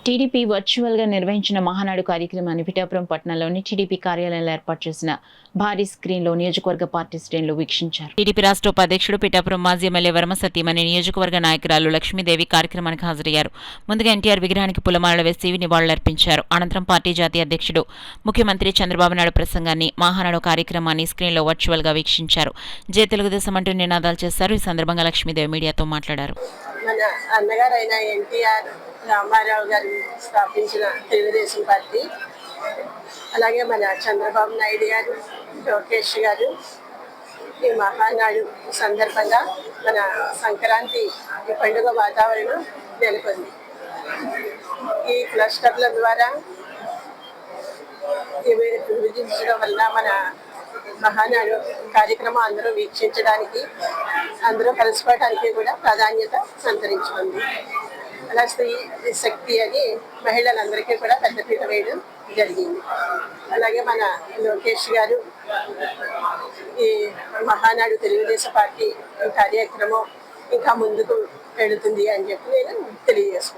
TDP virtual గా నిర్వహించిన మహానాడు కార్యక్రమాన్ని పిఠాపురం పట్టణంలోని టీడీపీ కార్యాలయంలో ఏర్పాటు చేసిన భారీ స్క్రీన్ లో నియోజకవర్గ పార్టీ శ్రేణులు వీక్షించారు. టీడీపీ రాష్ట్ర ఉపాధ్యక్షుడు పిఠాపురం మాజీ ఎమ్మెల్యే వర్మ సతీమణి నియోజకవర్గ నాయకురాలు లక్ష్మీదేవి కార్యక్రమానికి హాజరయ్యారు. ముందుగా ఎన్టీఆర్ విగ్రహానికి పూలమాలలు వేసి నివాళులర్పించారు. అనంతరం పార్టీ జాతీయ అధ్యక్షుడు ముఖ్యమంత్రి చంద్రబాబు నాయుడు ప్రసంగాన్ని మహానాడు కార్యక్రమాన్ని స్క్రీన్ లో వర్చువల్ గా వీక్షించారు. జై తెలుగుదేశం అంటూ నినాదాలు చేశారు. ఈ సందర్భంగా లక్ష్మీదేవి మీడియాతో మాట్లాడారు. మన అన్నగారైన ఎన్టీఆర్ రామారావు గారు స్థాపించిన తెలుగుదేశం పార్టీ, అలాగే మన చంద్రబాబు నాయుడు గారు, లోకేష్ గారు ఈ మహానాడు సందర్భంగా మన సంక్రాంతి పండుగ వాతావరణం నెలకొంది. ఈ క్లస్టర్ల ద్వారా విభజించడం వల్ల మన మహానాడు కార్యక్రమం అందరూ వీక్షించడానికి, అందరూ కలుసుకోవడానికి కూడా ప్రాధాన్యత సంతరించుకుంది. అలా స్త్రీ శక్తి అని మహిళలందరికీ కూడా పెద్దపీట వేయడం జరిగింది. అలాగే మన లోకేష్ గారు ఈ మహానాడు తెలుగుదేశం పార్టీ కార్యక్రమం ఇంకా ముందుకు వెళుతుంది అని చెప్పి నేను తెలియజేసుకుంటాను.